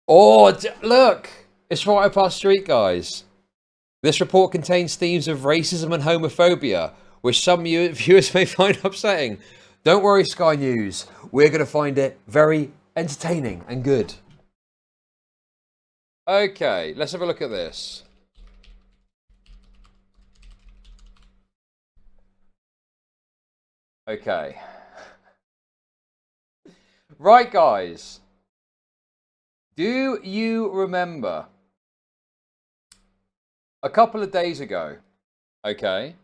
Oh, look! It's right up our street, guys. This report contains themes of racism and homophobia, which some viewers may find upsetting. Don't worry, Sky News. We're going to find it very entertaining and good. Okay, let's have a look at this. Okay. Right, guys. Do you remember a couple of days ago? Okay.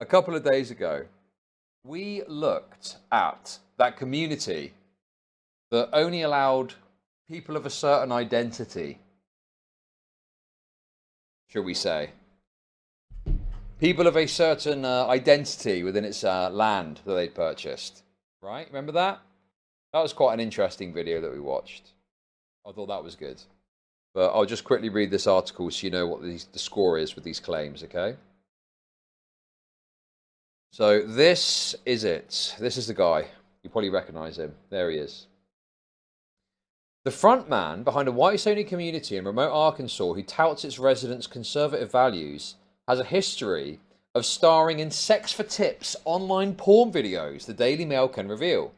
A couple of days ago, we looked at that community that only allowed people of a certain identity, shall we say. People of a certain identity within its land that they'd purchased. Right? Remember that? That was quite an interesting video that we watched. I thought that was good. But I'll just quickly read this article so you know what the score is with these claims, okay? So this is it. This is the guy. You probably recognize him. There he is. The front man behind a whites-only community in remote Arkansas who touts its residents' conservative values has a history of starring in sex for tips online porn videos, the Daily Mail can reveal.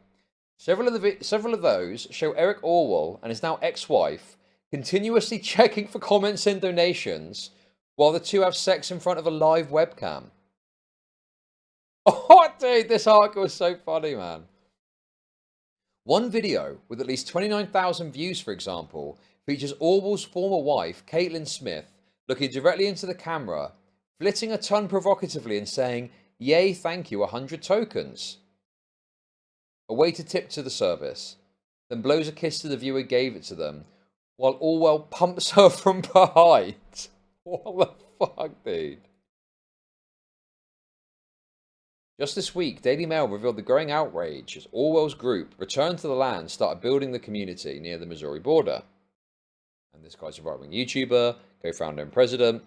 Several of those show Eric Orwell and his now ex-wife continuously checking for comments and donations while the two have sex in front of a live webcam. Oh, dude, this article is so funny, man. One video with at least 29,000 views, for example, features Orwell's former wife, Caitlin Smith, looking directly into the camera, flitting a tongue provocatively and saying, "Yay, thank you, 100 tokens." A waiter tipped to the service, then blows a kiss to the viewer gave it to them, while Orwell pumps her from behind. What the fuck, dude? Just this week, Daily Mail revealed the growing outrage as Orwell's group returned to the land and started building the community near the Missouri border. And this guy's a right-wing YouTuber, co-founder and president.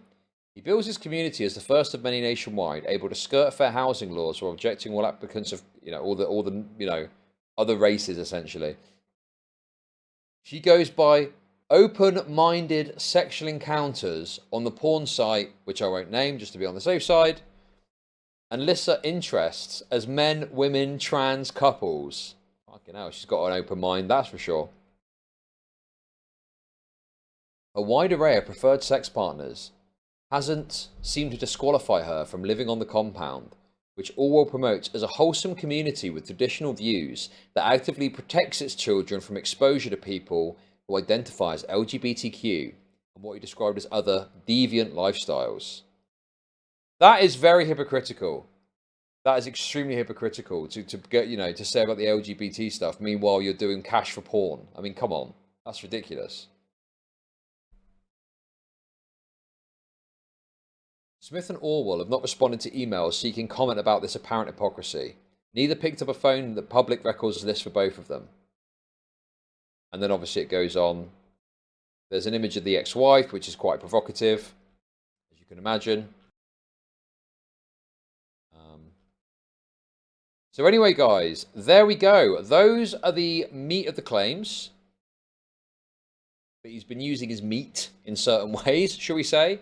He bills his community as the first of many nationwide able to skirt fair housing laws while rejecting all applicants of, all the other races, essentially. She goes by open-minded sexual encounters on the porn site, which I won't name just to be on the safe side, and lists her interests as men, women, trans couples. Fucking hell, she's got an open mind, that's for sure. A wide array of preferred sex partners hasn't seemed to disqualify her from living on the compound, which Orwell promotes as a wholesome community with traditional views that actively protects its children from exposure to people who identify as LGBTQ and what he described as other deviant lifestyles. That is very hypocritical. That is extremely hypocritical to get, to say about the LGBT stuff. Meanwhile, you're doing cash for porn. I mean, come on. That's ridiculous. Smith and Orwell have not responded to emails seeking comment about this apparent hypocrisy. Neither picked up a phone in the public records list for both of them. And then obviously it goes on. There's an image of the ex-wife, which is quite provocative, as you can imagine. So anyway, guys, there we go. Those are the meat of the claims. But he's been using his meat in certain ways, shall we say.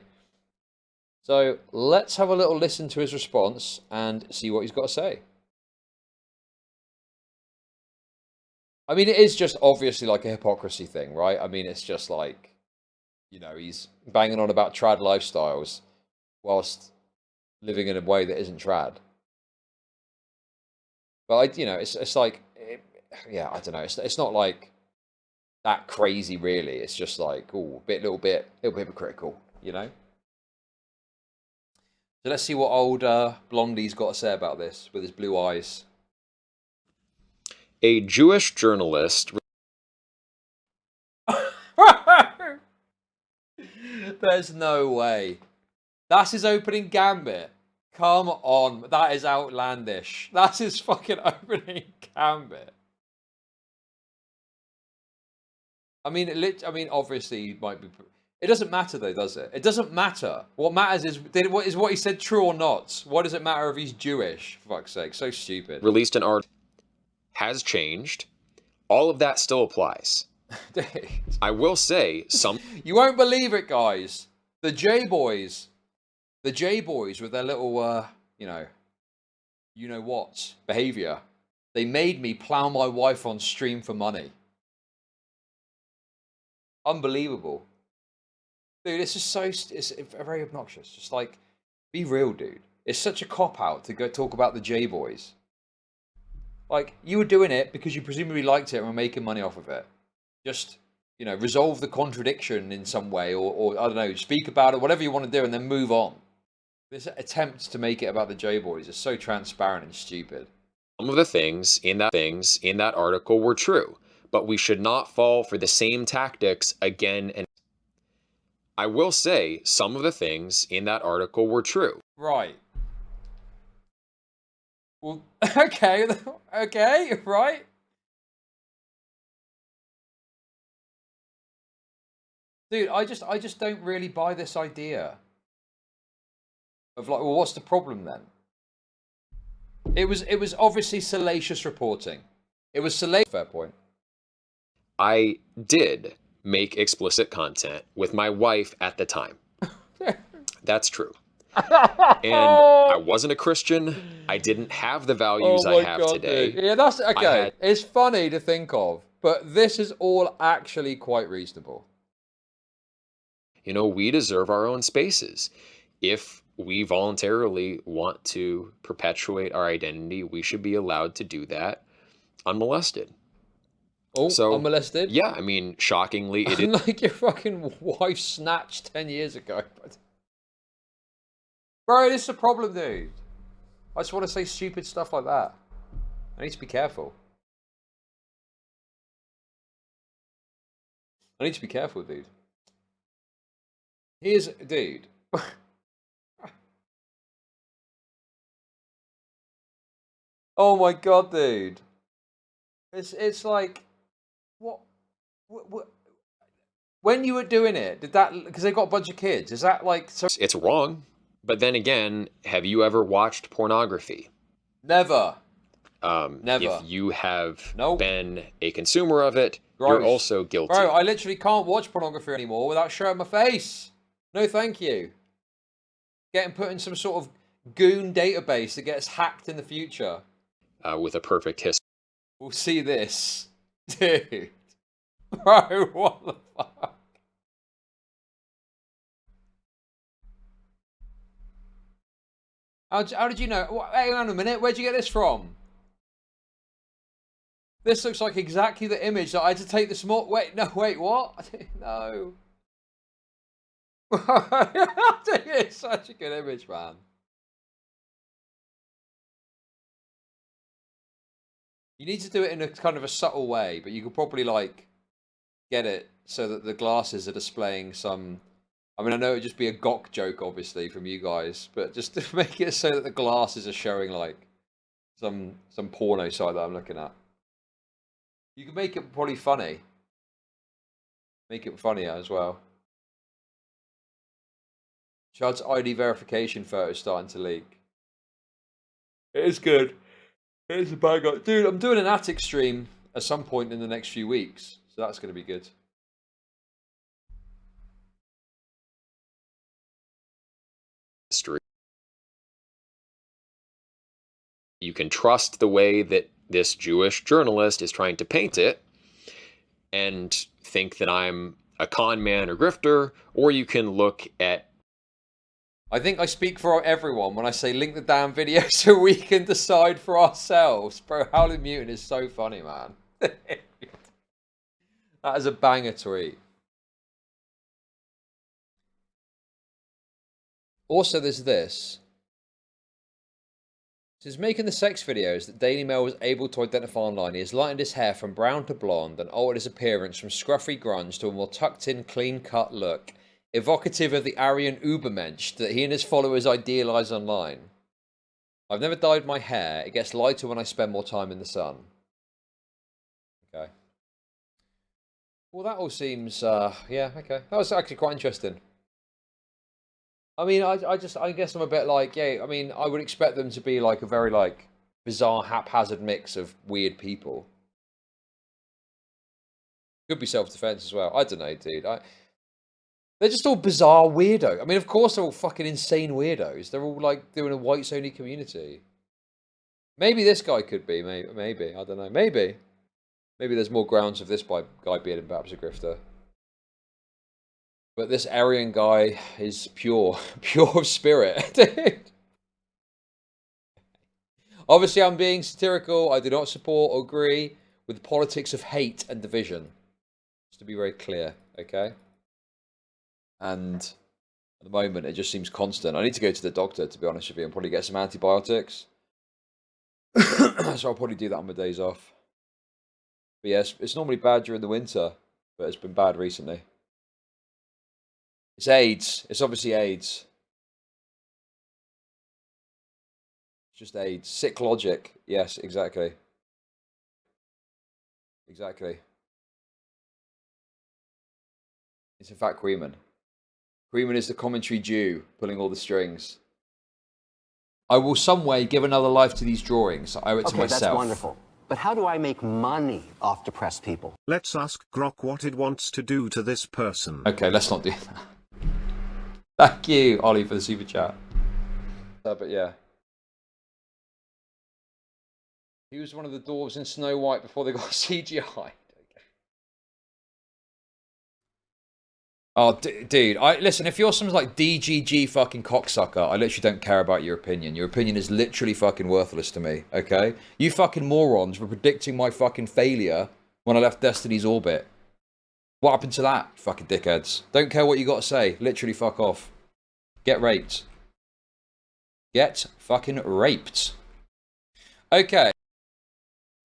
So let's have a little listen to his response and see what he's got to say. I mean, it is just obviously like a hypocrisy thing, right? I mean, it's just like, he's banging on about trad lifestyles whilst living in a way that isn't trad. But it's like, I don't know. It's not like that crazy, really. It's just like, a little bit hypocritical, So let's see what old Blondie's got to say about this with his blue eyes. A Jewish journalist. There's no way. That's his opening gambit. Come on, that is outlandish. That's his fucking opening gambit. I mean, obviously, it might be. It doesn't matter, though, does it? It doesn't matter. What matters is what he said true or not. What does it matter if he's Jewish? For fuck's sake, so stupid. Released an art has changed. all of that still applies. Dude. I will say some. You won't believe it, guys. The J-Boys with their little, you know what behavior. They made me plow my wife on stream for money. Unbelievable. Dude, it's just so, it's very obnoxious. Just like, be real, dude. It's such a cop-out to go talk about the J-Boys. Like, you were doing it because you presumably liked it and were making money off of it. Just, you know, resolve the contradiction in some way, or I don't know, speak about it, whatever you want to do, and then move on. This attempt to make it about the J-Boys is so transparent and stupid. Some of the things in that article were true, but we should not fall for the same tactics again and I will say some of the things in that article were true. Right. Well, okay, okay, right. Dude, I just don't really buy this idea of like, well, what's the problem then? It was obviously salacious reporting. It was salacious. Fair point. I did make explicit content with my wife at the time. That's true. And I wasn't a Christian. I didn't have the values I have today. Dude. Yeah, that's okay. It's funny to think of, but this is all actually quite reasonable. You know, we deserve our own spaces. If we voluntarily want to perpetuate our identity, we should be allowed to do that unmolested. Oh, so, unmolested? Yeah, I mean, shockingly, it is. Like your fucking wife snatched 10 years ago. Bro, this is a problem, dude. I just want to say stupid stuff like that. I need to be careful. I need to be careful, dude. Here's, dude. Oh my god, dude. It's like, what, when you were doing it, did that, because they got a bunch of kids, is that like... So it's wrong, but then again, have you ever watched pornography? Never. Never. If you have nope. been a consumer of it, gross. You're also guilty. Bro, I literally can't watch pornography anymore without showing my face. No thank you. Getting put in some sort of goon database that gets hacked in the future. With a perfect history. We'll see this. Dude. Bro, what the fuck? How did you know? Hang on a minute. Where'd you get this from? This looks like exactly the image that I had to take the small... Wait, no, wait, what? No. It's such a good image, man. You need to do it in a kind of a subtle way, but you could probably like get it so that the glasses are displaying some... I mean, I know it would just be a gawk joke, obviously, from you guys, but just to make it so that the glasses are showing like some porno site that I'm looking at. You can make it probably funny. Make it funnier as well. Chud's ID verification photo starting to leak. It is good. It is a bad guy. Dude, I'm doing an attic stream at some point in the next few weeks, so that's going to be good. You can trust the way that this Jewish journalist is trying to paint it and think that I'm a con man or grifter, or you can look at... I think I speak for everyone when I say link the damn video so we can decide for ourselves. Bro, Howling Mutant is so funny, man. That is a banger tweet. Also, there's this. Since making the sex videos that Daily Mail was able to identify online, he has lightened his hair from brown to blonde and altered his appearance from scruffy grunge to a more tucked-in, clean-cut look, evocative of the Aryan Ubermensch that he and his followers idealise online. I've never dyed my hair. It gets lighter when I spend more time in the sun. Okay. Well, that all seems, yeah, okay. That was actually quite interesting. I mean, I guess I'm a bit like, yeah, I mean, I would expect them to be like a very, like, bizarre, haphazard mix of weird people. Could be self-defense as well. I don't know, dude. They're just all bizarre weirdos. I mean, of course they're all fucking insane weirdos. They're all like doing a whites-only community. Maybe this guy could be. Maybe. I don't know. Maybe there's more grounds of this guy being perhaps a grifter. But this Aryan guy is pure of spirit, dude. Obviously, I'm being satirical. I do not support or agree with the politics of hate and division. Just to be very clear, okay? And at the moment, it just seems constant. I need to go to the doctor, to be honest with you, and probably get some antibiotics. So I'll probably do that on my days off. But yes, it's normally bad during the winter, but it's been bad recently. It's AIDS. It's obviously AIDS. It's just AIDS. Sick logic. Yes, exactly. Exactly. It's in fact Creeman. Creeman is the commentary Jew, pulling all the strings. I will some way give another life to these drawings. I owe it to myself. That's wonderful. But how do I make money off depressed people? Let's ask Grok what it wants to do to this person. Okay, let's not do that. Thank you, Ollie, for the super chat. But yeah. He was one of the dwarves in Snow White before they got CGI. Oh, dude, listen, if you're some like DGG fucking cocksucker, I literally don't care about your opinion. Your opinion is literally fucking worthless to me, okay? You fucking morons were predicting my fucking failure when I left Destiny's orbit. What happened to that, fucking dickheads? Don't care what you got to say. Literally fuck off. Get raped. Get fucking raped. Okay.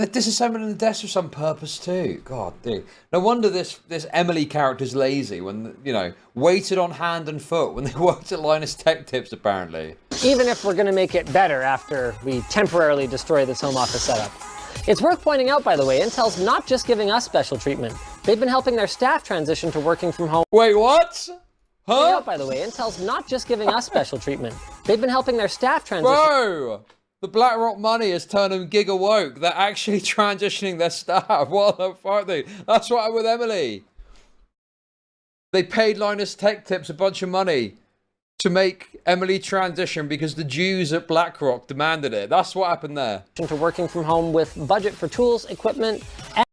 They're disassembling the desk for some purpose too. God, dude. No wonder this Emily character's lazy when, you know, waited on hand and foot when they worked at Linus Tech Tips, apparently. Even if we're going to make it better after we temporarily destroy this home office setup. It's worth pointing out, by the way, Intel's not just giving us special treatment. They've been helping their staff transition to working from home. Wait, what? Huh? By the way, Intel's not just giving us special treatment. They've been helping their staff transition. Bro! The BlackRock money has turned them giga woke. They're actually transitioning their staff. What the fuck, dude? That's what happened with Emily. They paid Linus Tech Tips a bunch of money to make Emily transition because the Jews at BlackRock demanded it. That's what happened there. To working from home with budget for tools, equipment, and...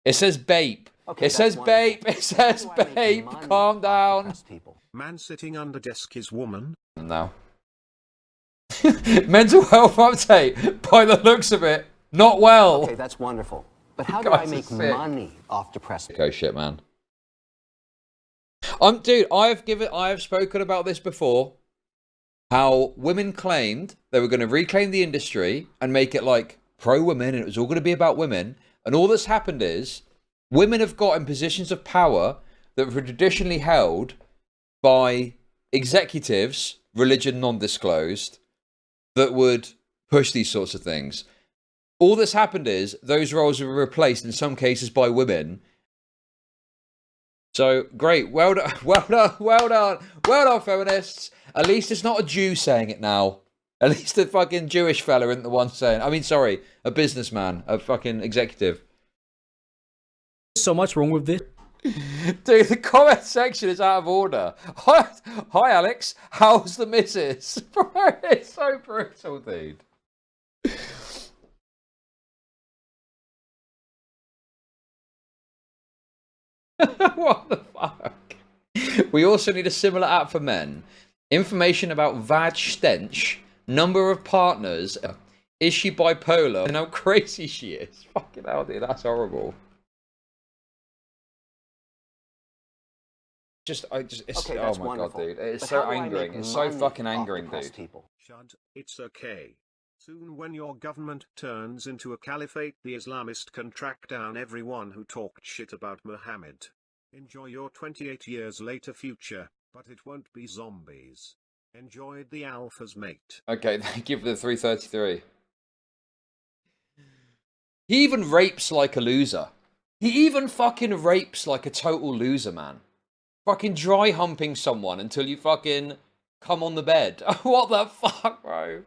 It says bape. Okay, it says bape. It says bape. Calm down. Man sitting under desk is woman. No. Mental health update. By the looks of it, not well. Okay, that's wonderful. But how do I make money off depressed people? Go shit, man. Dude, I have spoken about this before. How women claimed they were going to reclaim the industry and make it like pro-women, and it was all going to be about women. And all that's happened is women have got in positions of power that were traditionally held by executives, religion non-disclosed, that would push these sorts of things. All that's happened is those roles were replaced in some cases by women. So great, well done, well done, feminists. At least it's not a Jew saying it now. At least a fucking Jewish fella isn't the one saying. I mean, sorry, a businessman, a fucking executive. So much wrong with this. Dude, the comment section is out of order. Hi Alex, how's the missus? Bro, it's so brutal, dude. What the fuck? We also need a similar app for men. Information about vag stench, number of partners, is she bipolar, and how crazy she is. Fucking hell, dude, that's horrible. It's, Okay, oh my wonderful. god, dude. It's But so how do I angering. make It's so money fucking off angering, depressed dude. people? Chud, it's okay. Soon when your government turns into a caliphate, the Islamists can track down everyone who talked shit about Muhammad. Enjoy your 28 years later future, but it won't be zombies. Enjoyed the alphas, mate. Okay, thank you for the 333. He even rapes like a loser. He even fucking rapes like a total loser, man. Fucking dry humping someone until you fucking come on the bed. What the fuck, bro?